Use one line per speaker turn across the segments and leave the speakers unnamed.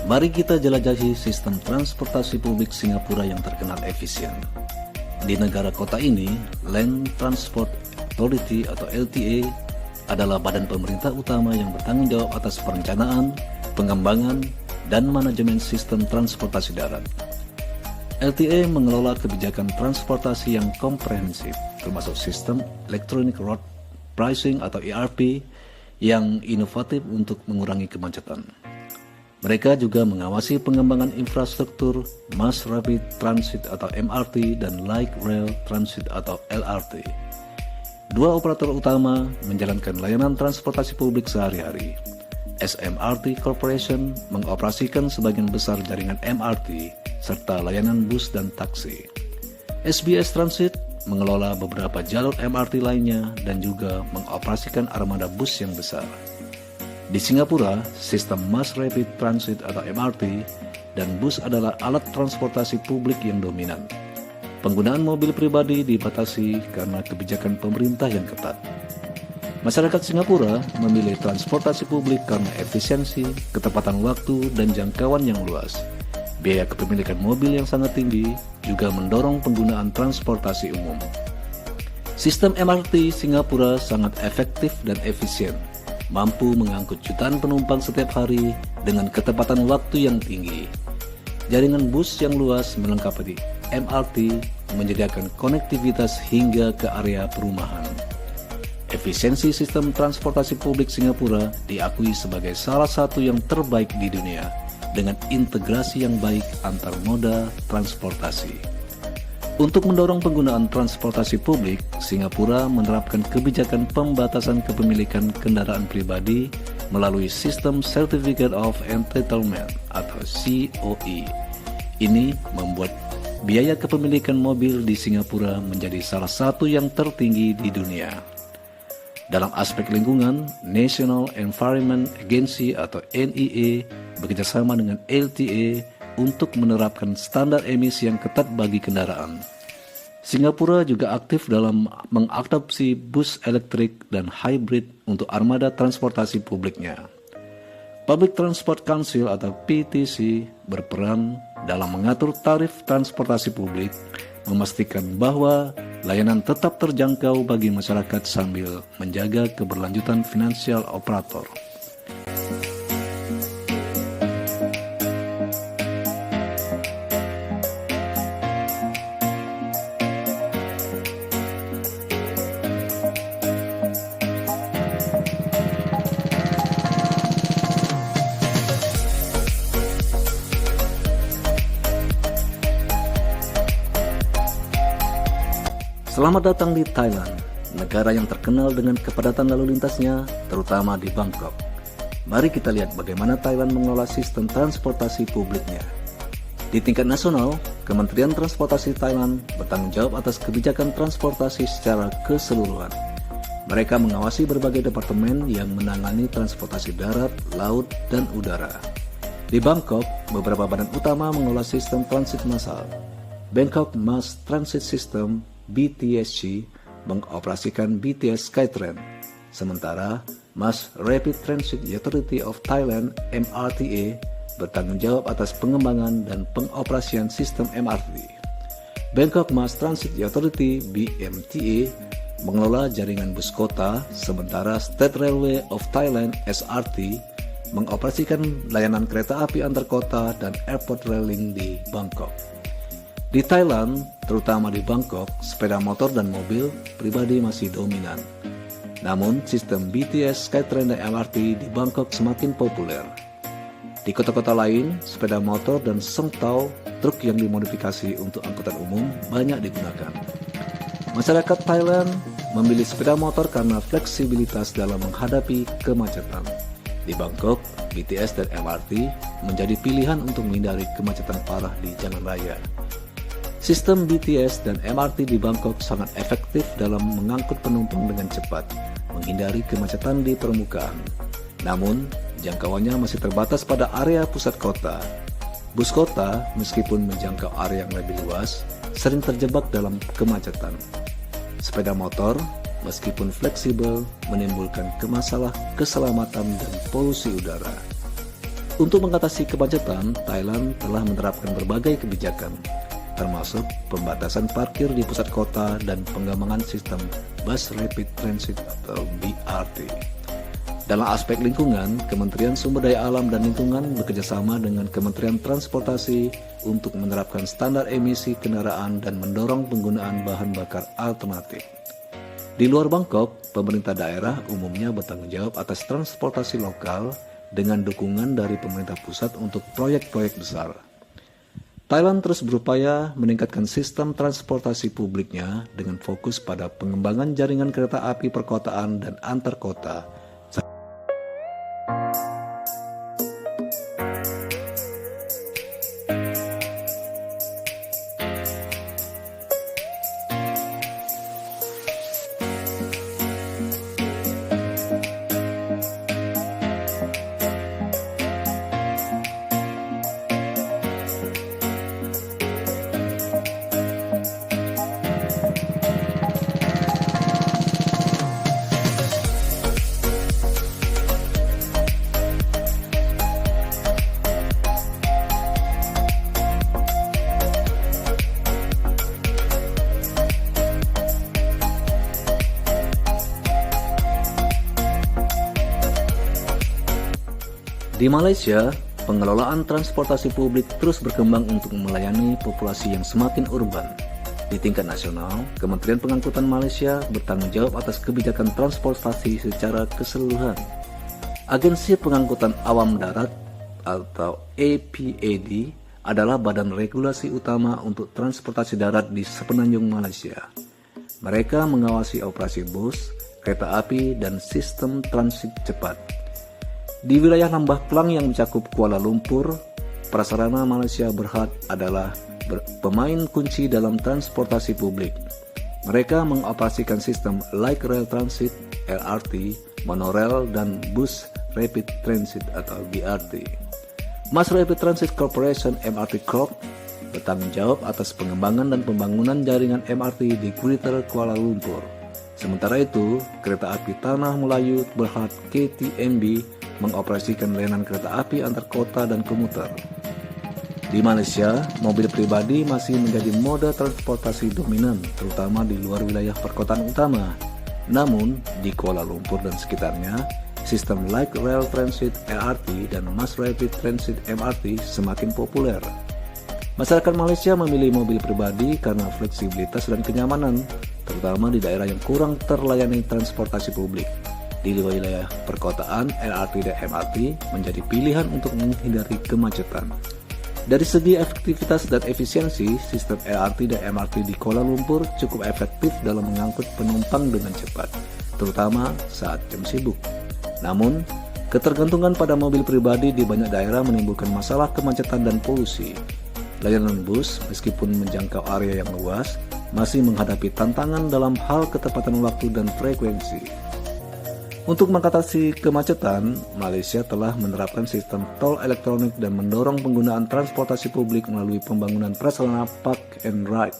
Mari kita jelajahi sistem transportasi publik Singapura yang terkenal efisien. Di negara kota ini, Land Transport Authority atau LTA adalah badan pemerintah utama yang bertanggung jawab atas perencanaan, pengembangan, dan manajemen sistem transportasi darat. LTA mengelola kebijakan transportasi yang komprehensif, termasuk sistem Electronic Road Pricing atau ERP yang inovatif untuk mengurangi kemacetan. Mereka juga mengawasi pengembangan infrastruktur Mass Rapid Transit atau MRT dan Light Rail Transit atau LRT. Dua operator utama menjalankan layanan transportasi publik sehari-hari. SMRT Corporation mengoperasikan sebagian besar jaringan MRT serta layanan bus dan taksi. SBS Transit mengelola beberapa jalur MRT lainnya dan juga mengoperasikan armada bus yang besar. Di Singapura, sistem Mass Rapid Transit atau MRT dan bus adalah alat transportasi publik yang dominan. Penggunaan mobil pribadi dibatasi karena kebijakan pemerintah yang ketat. Masyarakat Singapura memilih transportasi publik karena efisiensi, ketepatan waktu, dan jangkauan yang luas. Biaya kepemilikan mobil yang sangat tinggi juga mendorong penggunaan transportasi umum. Sistem MRT Singapura sangat efektif dan efisien, mampu mengangkut jutaan penumpang setiap hari dengan ketepatan waktu yang tinggi. Jaringan bus yang luas melengkapi MRT, menyediakan konektivitas hingga ke area perumahan. Efisiensi sistem transportasi publik Singapura diakui sebagai salah satu yang terbaik di dunia, dengan integrasi yang baik antar moda transportasi. Untuk mendorong penggunaan transportasi publik, Singapura menerapkan kebijakan pembatasan kepemilikan kendaraan pribadi melalui sistem Certificate of Entitlement atau COE. Ini membuat biaya kepemilikan mobil di Singapura menjadi salah satu yang tertinggi di dunia. Dalam aspek lingkungan, National Environment Agency atau NEA bekerjasama dengan LTA untuk menerapkan standar emisi yang ketat bagi kendaraan. Singapura juga aktif dalam mengadopsi bus elektrik dan hybrid untuk armada transportasi publiknya. Public Transport Council atau PTC berperan dalam mengatur tarif transportasi publik, memastikan bahwa layanan tetap terjangkau bagi masyarakat sambil menjaga keberlanjutan finansial operator. Selamat datang di Thailand, negara yang terkenal dengan kepadatan lalu lintasnya, terutama di Bangkok. Mari kita lihat bagaimana Thailand mengelola sistem transportasi publiknya. Di tingkat nasional, Kementerian Transportasi Thailand bertanggung jawab atas kebijakan transportasi secara keseluruhan. Mereka mengawasi berbagai departemen yang menangani transportasi darat, laut, dan udara. Di Bangkok, beberapa badan utama mengelola sistem transit massal. Bangkok Mass Transit System BTSC mengoperasikan BTS Skytrain, sementara Mass Rapid Transit Authority of Thailand MRTA bertanggung jawab atas pengembangan dan pengoperasian sistem MRT. Bangkok Mass Transit Authority BMTA mengelola jaringan bus kota, sementara State Railway of Thailand SRT mengoperasikan layanan kereta api antar kota dan airport railing di Bangkok. Di Thailand, terutama di Bangkok, sepeda motor dan mobil pribadi masih dominan. Namun, sistem BTS Skytrain dan MRT di Bangkok semakin populer. Di kota-kota lain, sepeda motor dan sengtau truk yang dimodifikasi untuk angkutan umum banyak digunakan. Masyarakat Thailand memilih sepeda motor karena fleksibilitas dalam menghadapi kemacetan. Di Bangkok, BTS dan MRT menjadi pilihan untuk menghindari kemacetan parah di jalan raya. Sistem BTS dan MRT di Bangkok sangat efektif dalam mengangkut penumpang dengan cepat, menghindari kemacetan di permukaan. Namun, jangkauannya masih terbatas pada area pusat kota. Bus kota, meskipun menjangkau area yang lebih luas, sering terjebak dalam kemacetan. Sepeda motor, meskipun fleksibel, menimbulkan masalah keselamatan dan polusi udara. Untuk mengatasi kemacetan, Thailand telah menerapkan berbagai kebijakan, termasuk pembatasan parkir di pusat kota dan pengembangan sistem Bus Rapid Transit atau BRT. Dalam aspek lingkungan, Kementerian Sumber Daya Alam dan Lingkungan bekerjasama dengan Kementerian Transportasi untuk menerapkan standar emisi kendaraan dan mendorong penggunaan bahan bakar alternatif. Di luar Bangkok, pemerintah daerah umumnya bertanggung jawab atas transportasi lokal dengan dukungan dari pemerintah pusat untuk proyek-proyek besar. Thailand terus berupaya meningkatkan sistem transportasi publiknya dengan fokus pada pengembangan jaringan kereta api perkotaan dan antar kota. Di Malaysia, pengelolaan transportasi publik terus berkembang untuk melayani populasi yang semakin urban. Di tingkat nasional, Kementerian Pengangkutan Malaysia bertanggung jawab atas kebijakan transportasi secara keseluruhan. Agensi Pengangkutan Awam Darat atau APAD adalah badan regulasi utama untuk transportasi darat di sepenanjung Malaysia. Mereka mengawasi operasi bus, kereta api, dan sistem transit cepat. Di wilayah Lambah Klang yang mencakup Kuala Lumpur, Prasarana Malaysia Berhad adalah pemain kunci dalam transportasi publik. Mereka mengoperasikan sistem Light Rail Transit (LRT), monorail, dan Bus Rapid Transit atau BRT. Mass Rapid Transit Corporation (MRT Corp) bertanggung jawab atas pengembangan dan pembangunan jaringan MRT di Greater Kuala Lumpur. Sementara itu, Kereta Api Tanah Melayu Berhad KTMB mengoperasikan layanan kereta api antar kota dan komuter. Di Malaysia, mobil pribadi masih menjadi moda transportasi dominan, terutama di luar wilayah perkotaan utama. Namun, di Kuala Lumpur dan sekitarnya, sistem Light Rail Transit (LRT) dan Mass Rapid Transit (MRT) semakin populer. Masyarakat Malaysia memilih mobil pribadi karena fleksibilitas dan kenyamanan, terutama di daerah yang kurang terlayani transportasi publik. Di wilayah perkotaan, LRT dan MRT menjadi pilihan untuk menghindari kemacetan. Dari segi efektivitas dan efisiensi, sistem LRT dan MRT di Kuala Lumpur cukup efektif dalam mengangkut penumpang dengan cepat, terutama saat jam sibuk. Namun, ketergantungan pada mobil pribadi di banyak daerah menimbulkan masalah kemacetan dan polusi. Layanan bus, meskipun menjangkau area yang luas, masih menghadapi tantangan dalam hal ketepatan waktu dan frekuensi. Untuk mengatasi kemacetan, Malaysia telah menerapkan sistem tol elektronik dan mendorong penggunaan transportasi publik melalui pembangunan prasarana Park and Ride.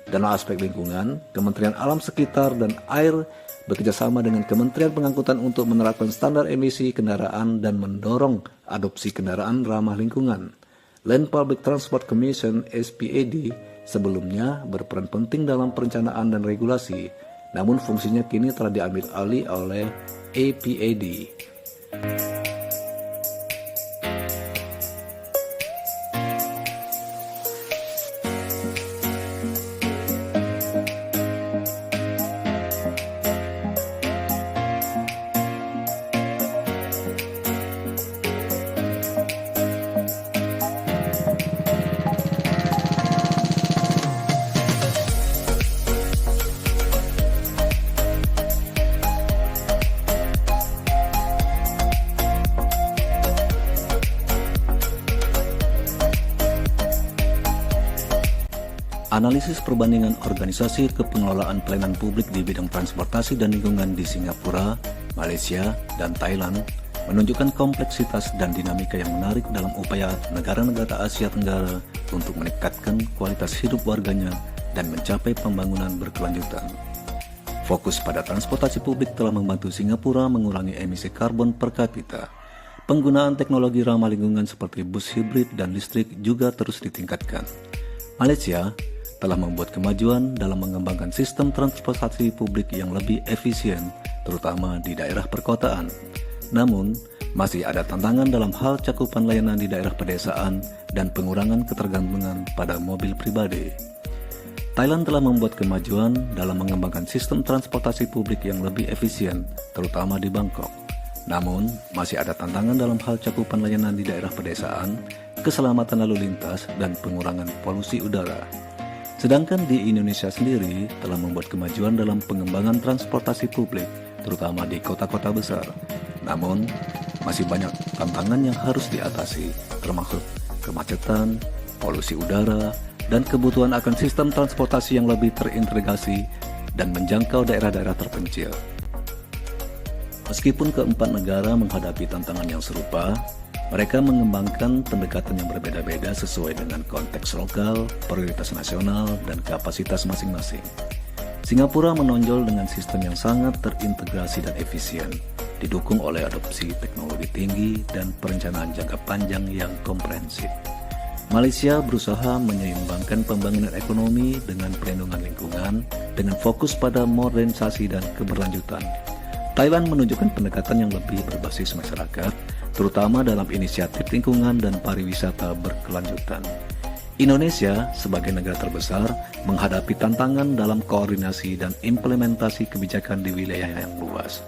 Dalam aspek lingkungan, Kementerian Alam Sekitar dan Air bekerjasama dengan Kementerian Pengangkutan untuk menerapkan standar emisi kendaraan dan mendorong adopsi kendaraan ramah lingkungan. Land Public Transport Commission (SPAD) sebelumnya berperan penting dalam perencanaan dan regulasi, namun fungsinya kini telah diambil alih oleh APAD. Analisis perbandingan organisasi kepengelolaan pelayanan publik di bidang transportasi dan lingkungan di Singapura, Malaysia, dan Thailand menunjukkan kompleksitas dan dinamika yang menarik dalam upaya negara-negara Asia Tenggara untuk meningkatkan kualitas hidup warganya dan mencapai pembangunan berkelanjutan. Fokus pada transportasi publik telah membantu Singapura mengurangi emisi karbon per kapita. Penggunaan teknologi ramah lingkungan seperti bus hibrid dan listrik juga terus ditingkatkan. Malaysia telah membuat kemajuan dalam mengembangkan sistem transportasi publik yang lebih efisien, terutama di daerah perkotaan. Namun, masih ada tantangan dalam hal cakupan layanan di daerah pedesaan dan pengurangan ketergantungan pada mobil pribadi. Thailand telah membuat kemajuan dalam mengembangkan sistem transportasi publik yang lebih efisien, terutama di Bangkok. Namun, masih ada tantangan dalam hal cakupan layanan di daerah pedesaan, keselamatan lalu lintas, dan pengurangan polusi udara. Sedangkan di Indonesia sendiri telah membuat kemajuan dalam pengembangan transportasi publik, terutama di kota-kota besar. Namun, masih banyak tantangan yang harus diatasi, termasuk kemacetan, polusi udara, dan kebutuhan akan sistem transportasi yang lebih terintegrasi dan menjangkau daerah-daerah terpencil. Meskipun keempat negara menghadapi tantangan yang serupa, mereka mengembangkan pendekatan yang berbeda-beda sesuai dengan konteks lokal, prioritas nasional, dan kapasitas masing-masing. Singapura menonjol dengan sistem yang sangat terintegrasi dan efisien, didukung oleh adopsi teknologi tinggi dan perencanaan jangka panjang yang komprehensif. Malaysia berusaha menyeimbangkan pembangunan ekonomi dengan perlindungan lingkungan dengan fokus pada modernisasi dan keberlanjutan. Thailand menunjukkan pendekatan yang lebih berbasis masyarakat, terutama dalam inisiatif lingkungan dan pariwisata berkelanjutan. Indonesia, sebagai negara terbesar, menghadapi tantangan dalam koordinasi dan implementasi kebijakan di wilayah yang luas.